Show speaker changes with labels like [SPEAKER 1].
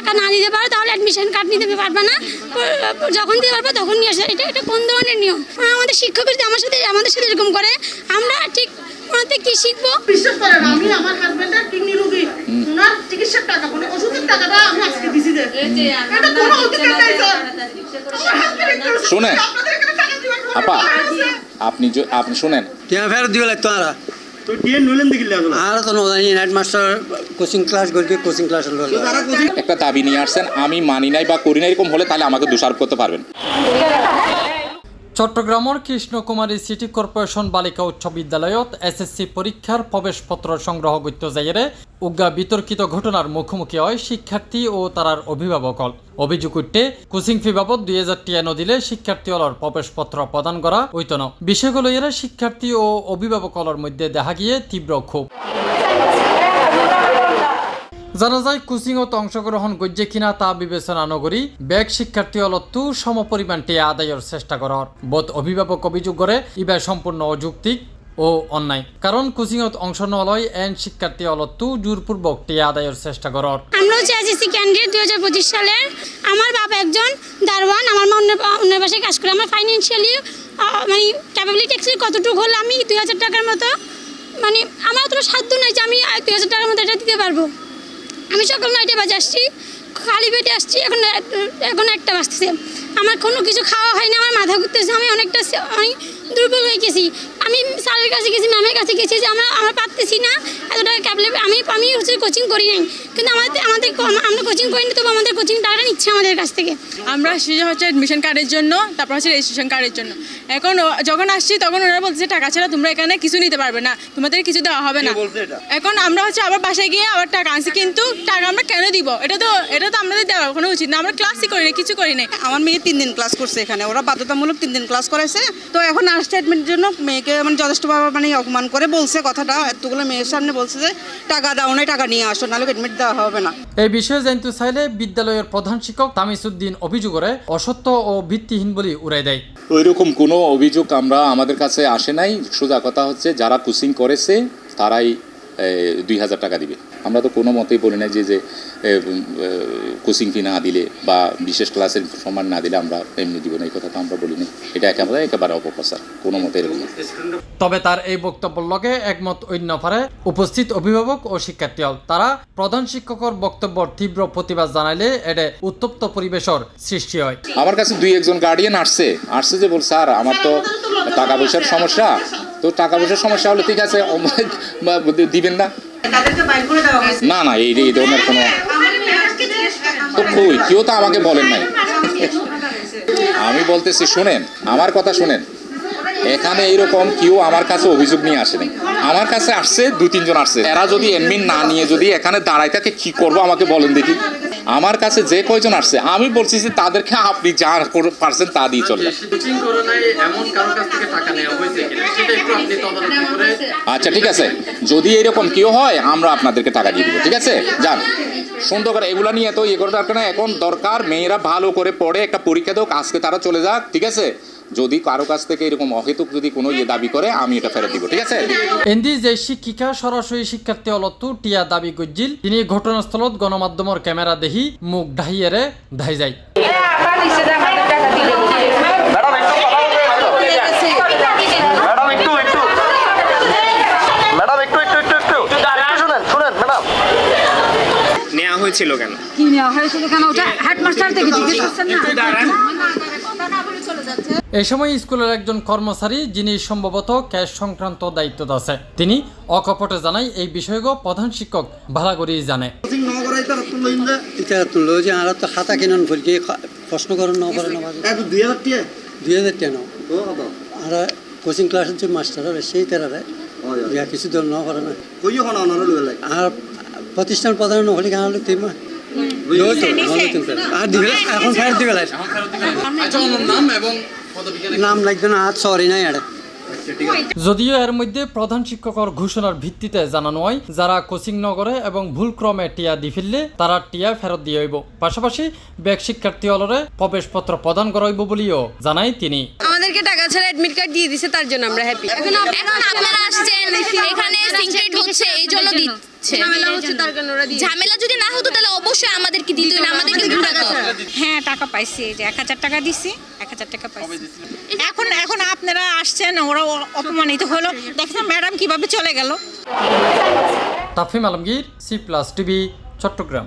[SPEAKER 1] টাকা না দিতে পারো তাহলে অ্যাডমিশন কার্ড নিতে পারবে না, যখন দিতে পারবে তখন নিয়ে আসে। এটা কোন ধরনের নিয়ম? আমাদের শিক্ষক যদি আমাদের সাথে এরকম করে, আমরা ঠিক ওনাতে কি শিখবো?
[SPEAKER 2] বিশ্বাস করেন, আমি আমার হাজবেন্ডের কিডনি রোগী, ওনার চিকিৎসার টাকা মানে ওষুধের টাকাটা আমি আজকে দিছি। যে এটা কোনো অধিকার নাই স্যার।
[SPEAKER 3] শুনেন আপা, আপনি শুনেন,
[SPEAKER 4] টিয়া ফেরত দিবে লাগতো আরা
[SPEAKER 5] তো টিএ নইলেন দেখিলে আসলে
[SPEAKER 4] আর তো নজানি নাইট মাস্টার কোচিং ক্লাস করবে, কোচিং ক্লাস হলো
[SPEAKER 3] একটা দাবি নিয়ে আসছেন, আমি মানি নাই বা করি না, এরকম হলে তাহলে আমাকে দোষারোপ করতে পারবেন।
[SPEAKER 6] চট্টগ্রামের কৃষ্ণকুমারী সিটি কর্পোরেশন বালিকা উচ্চ বিদ্যালয়ত SSC পরীক্ষার প্রবেশপত্র সংগ্রহ করতে যাইরে উগ্রা বিতর্কিত ঘটনার মুখোমুখি হয় শিক্ষার্থী ও তারার অভিভাবকল। অভিযোগ উঠতে কোচিং ফি বাবদ 2000 টিয়া নদিলে শিক্ষার্থী অলর প্রবেশপত্র প্রদান করা হইত না। বিষয়গুলো এরা শিক্ষার্থী ও অভিভাবকলর মধ্যে দেখা গিয়ে তীব্র ক্ষোভ। জানা যায় কোচিংত অংশগ্রহণ গজ্জে কিনা তা বিবেচনা নগরী ব্যাগ শিক্ষার্থী অলত্তু সমপরিমাণ টিয়া আদায়ের চেষ্টা করার বোধ অভিভাবক অভিযোগ করে ইবা সম্পূর্ণ অযৌক্তিক ও অন্যায়। কারণ কোচিংত অংশ নলয় এন শিক্ষার্থী অলত্তু জোরপূর্বক টিয়া আদায়ের চেষ্টা করার।
[SPEAKER 1] আমরা হচ্ছে SSC ক্যান্ডিডেট 2025 সালের। আমার বাবা একজন দারোয়ান, আমার মা অন্য বাসায় কাজ করে। আমার ফাইন্যান্সিয়ালি মানে ক্যাপাবিলিটি অ্যাকচুয়ালি কতটুকু হলে আমি 2000 টাকার মতো, মানে আমার অতটা সাধ্য নাই যে আমি 2000 টাকার মতো এটা দিতে পারবো। আমি সকাল 9টায় বাজে আসছি, খালি পেটে আসছি, এখন 1টা বাজতেছে। আমার কোনো কিছু খাওয়া হয়নি, আমার মাথা ঘুরতেছে, আমি অনেক দুর্বল হয়ে গেছি। আমি স্যারের কাছে গেছি, ম্যামের কাছে গেছি যে আমরা পারতেছি না এত টাকা ক্যাবলে। আমি হচ্ছে কোচিং করি নাই, কিন্তু আমরা কোচিং করিনি, তবু আমাদের কোচিং টাকাটা নিচ্ছে আমাদের কাছ থেকে।
[SPEAKER 7] আমরা আসছি হচ্ছে অ্যাডমিশন কার্ডের জন্য, তারপর হচ্ছে রেজিস্ট্রেশন কার্ডের জন্য। এখন যখন আসছি তখন ওনারা বলছে টাকা ছাড়া তোমরা এখানে কিছু নিতে পারবে না, তোমাদের কিছু দেওয়া হবে না। এখন আমরা হচ্ছে আবার বাসায় গিয়ে আবার টাকা আনছি, কিন্তু টাকা আমরা কেন দিব? এটা তো আমাদের দেওয়া কোনো উচিত না। আমরা ক্লাসই করি না, কিছু করি না।
[SPEAKER 2] আমার মেয়ে 3 দিন ক্লাস করছে এখানে, ওরা বাধ্যতামূলক 3 দিন ক্লাস করাইছে। তো এখন আসছে অ্যাডমিটের জন্য, মেয়েকে মানে যথেষ্টভাবে মানে অপমান করে বলছে কথাটা, এতগুলো মেয়ের সামনে বলছে যে টাকা দাও নাই, টাকা নিয়ে আসো, নাহলে অ্যাডমিট দেওয়া হবে না।
[SPEAKER 6] এই বিষয়ে জানতে চাইলে বিদ্যালয়ের প্রধান শিক্ষক তামিসুদ্দিন অভিযোগ করে অসত্য ও ভিত্তিহীন বলে উড়াই দেয়।
[SPEAKER 3] ওইরকম কোনো অভিযোগ আমাদের কাছে আসে নাই। সোজা কথা হচ্ছে যারা কোচিং করেছে তারাই 2000 টাকা দিবে। আমরা তো কোনো মতেই বলি না যে কোচিং ফি না দিলে বা বিশেষ ক্লাসের সম্মান না দিলে আমরা এমনি দিব না, এই কথা তো আমরা বলি না। এটা একেবারে অপপ্রচার, কোনো মতে এরকম।
[SPEAKER 6] তবে তার এই বক্তব্যের লগে একমত অন্য পারে উপস্থিত অভিভাবক ও শিক্ষার্থী হল। তারা প্রধান শিক্ষকের বক্তব্যের তীব্র প্রতিবাদ জানাইলে এটা উত্তপ্ত পরিবেশের সৃষ্টি হয়।
[SPEAKER 3] আমার কাছে 2-1 গার্ডিয়ান আসছে যে বল স্যার আমার তো টাকা পয়সার সমস্যা, তো টাকা পয়সার সমস্যা হলে ঠিক আছে দিবেন না, না এই ধরনের কোনো তো কেউ তো আমাকে বলেন নাই। আমি বলতেছি শুনেন, আমার কথা শুনেন, এখানে এইরকম কেউ আমার কাছে অভিযোগ নিয়ে আসেনি। আমার কাছে আসছে 2-3 জন আসছে। এরা যদি এডমিন না নিয়ে যদি এখানে দাঁড়ায় থাকে কি করবো আমাকে বলেন দেখি। আমার কাছে যে কয়জন আসছে আমি বলছি যে তাদেরকে আপনি যা পারছেন তা দিয়ে চলবে। আচ্ছা ঠিক আছে, যদি এরকম কেউ হয় আমরা আপনাদেরকে টাকা দিয়ে দিব, ঠিক আছে? যান সুন্দর করে এগুলা নিয়ে তো ইয়ে করে দরকার না। এখন দরকার মেয়েরা ভালো করে পড়ে একটা পরীক্ষা দেও, আজকে তারা চলে যাক, ঠিক আছে? যদি কারো কাছ থেকে এরকম অহেতুক যদি কোনো দাবি করে আমি এটা ফেরত দিব, ঠিক আছে?
[SPEAKER 6] এন্দি যে শিক্ষিকা সরাসরি শিক্ষার্থী অলত্তু টিয়া দাবি গজ্জিল, তিনি ঘটনাস্থলত গণমাধ্যমের ক্যামেরা দেখি মুখ ঢাইয়েরে ধাই যায়।
[SPEAKER 5] নেওয়া হয়েছিল কেন?
[SPEAKER 8] কি নেওয়া হয়েছিল কেন ওটা হেডমাস্টার থেকে জিজ্ঞেস করছেন না?
[SPEAKER 6] এই সময় স্কুলের একজন কর্মচারী যিনি সম্ভবত ক্যাশ সংক্রান্ত দায়িত্ব আছে, তিনি অকপটে জানাই এই বিষয়গুলো প্রধান শিক্ষক ভালো করেই জানে।
[SPEAKER 4] তুললো যে আর তো খাতা কিনন ভুলকে প্রশ্ন করেন না করে না 2000 টাকা আর কোচিং ক্লাসের যে মাস্টার সেই তারা কিছু দল না করে না আর প্রতিষ্ঠান প্রধান নহলে কেন হলে তিন আর দিবে এখন ফেরত দিবে নাম লাগবে না, আর সরি নাই আর
[SPEAKER 6] যদিও এর মধ্যে প্রধান শিক্ষকর ঘোষণার ভিত্তিতে জানানো হয় যারা কোচিং নগরে এবং ভুলক্রমে টিয়া দি ফেললে তারা টিয়া ফেরত দিয়ে হইব। পাশাপাশি ব্যাগ শিক্ষার্থী হলরে প্রবেশপত্র প্রদান করা হইব বলেও জানায় তিনি।
[SPEAKER 9] আমাদেরকে টাকা ছাড়া অ্যাডমিট কার্ড দিয়ে দিছে, তার জন্য আমরা হ্যাপি। এখন আপনারা আসছেন, এখানে সিক্রেট হচ্ছে এই জন্য দিচ্ছে। ঝামেলা হচ্ছে তার কারণে ওরা দিচ্ছে। ঝামেলা যদি না হতো তাহলে অবশ্যই আমাদেরকে দিত না, আমাদেরকে ঢুকাতো।
[SPEAKER 8] হ্যাঁ টাকা পাইছি, যে 1000 টাকা দিছি, 1000 টাকা পাইছি। এখন আপনারা আসছেন, ওরা অপমানিত হলো, দেখছেন ম্যাডাম কিভাবে চলে গেল।
[SPEAKER 6] তাফহিম আলমগীর, C+ টিভি, চট্টগ্রাম।